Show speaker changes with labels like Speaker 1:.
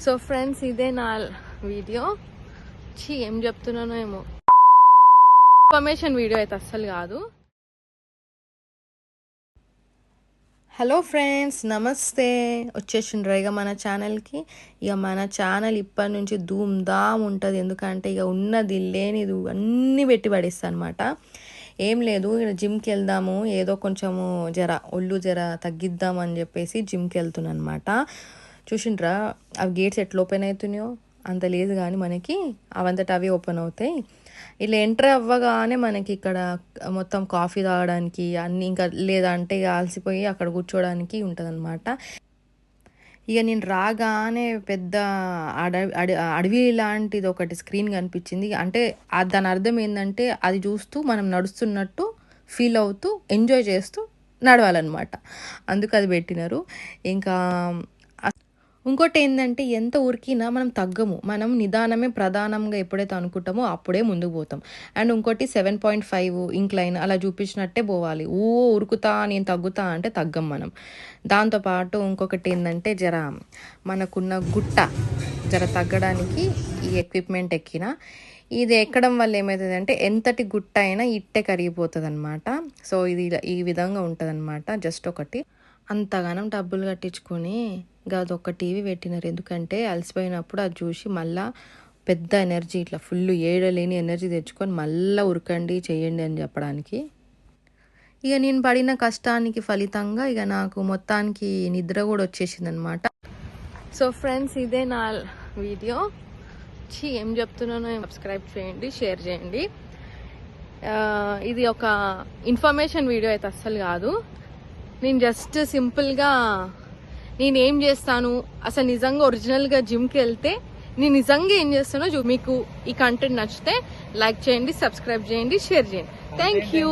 Speaker 1: So friends, ఇదే నా video. ఏం చెప్తున్నానో ఏమో, ఇన్ఫర్మేషన్ వీడియో అయితే అస్సలు కాదు. హలో ఫ్రెండ్స్, నమస్తే. వచ్చేసిండ్రు ఇక మన ఛానల్కి. ఇక మన ఛానల్ ఇప్పటి నుంచి ధూమ్ ధామ్ ఉంటుంది. ఎందుకంటే ఇక ఉన్నది లేనిది అన్నీ పెట్టి పడేస్తా అనమాట. ఏం లేదు, ఇక్కడ జిమ్కి వెళ్దాము, ఏదో కొంచెము ఒళ్ళు తగ్గిద్దాం అని చెప్పేసి జిమ్కి వెళ్తున్నాను అనమాట. చూసిండ్రా అవి గేట్స్ ఎట్లా ఓపెన్ అవుతున్నాయో? అంత లేదు కానీ మనకి అవంతటా అవి ఓపెన్ అవుతాయి. ఇలా ఎంటర్ అవ్వగానే మనకి ఇక్కడ మొత్తం కాఫీ తాగడానికి అన్నీ, ఇంకా లేదంటే ఇక అలసిపోయి అక్కడ కూర్చోడానికి ఉంటుంది అనమాట. ఇక నేను రాగానే పెద్ద అడవి లాంటిది ఒకటి స్క్రీన్ కనిపించింది. అంటే దాని అర్థం ఏంటంటే అది చూస్తూ మనం నడుస్తున్నట్టు ఫీల్ అవుతూ ఎంజాయ్ చేస్తూ నడవాలన్నమాట. అందుకు అది పెట్టినారు. ఇంకా ఇంకోటి ఏంటంటే ఎంత ఉరికినా మనం తగ్గము. మనం నిదానమే ప్రధానంగా ఎప్పుడైతే అనుకుంటామో అప్పుడే ముందుకు పోతాం. అండ్ ఇంకోటి 7.5 ఇంక్లైన్ అలా చూపించినట్టే పోవాలి. ఉరుకుతా నేను తగ్గుతా అంటే తగ్గం మనం. దాంతోపాటు ఇంకొకటి ఏంటంటే మనకున్న గుట్ట తగ్గడానికి ఈ ఎక్విప్మెంట్ ఎక్కిన. ఇది ఎక్కడం వల్ల ఏమవుతుంది ఎంతటి గుట్ట అయినా ఇట్టే కరిగిపోతుంది అనమాట. సో ఇది ఈ విధంగా ఉంటుంది అనమాట. జస్ట్ ఒకటి అంతగానం డబ్బులు కట్టించుకొని అదొక టీవీ పెట్టినారు. ఎందుకంటే అలసిపోయినప్పుడు అది చూసి మళ్ళా పెద్ద ఎనర్జీ, ఇట్లా ఫుల్ ఏడలేని ఎనర్జీ తెచ్చుకొని మళ్ళీ ఉరకండి చేయండి అని చెప్పడానికి. ఇక నేను పడిన కష్టానికి ఫలితంగా ఇక నాకు మొత్తానికి నిద్ర కూడా వచ్చేసింది అనమాట. సో ఫ్రెండ్స్, ఇదే నా వీడియో. ఏం చెప్తున్నానో సబ్స్క్రైబ్ చేయండి, షేర్ చేయండి. ఇది ఒక ఇన్ఫర్మేషన్ వీడియో అయితే అస్సలు కాదు. నేను జస్ట్ సింపుల్గా నేనేం చేస్తాను, అసలు నిజంగా ఒరిజినల్గా జిమ్కి వెళ్తే నేను నిజంగా ఏం చేస్తానో మీకు ఈ కంటెంట్ నచ్చితే లైక్ చేయండి, సబ్స్క్రైబ్ చేయండి, షేర్ చేయండి. Thank you.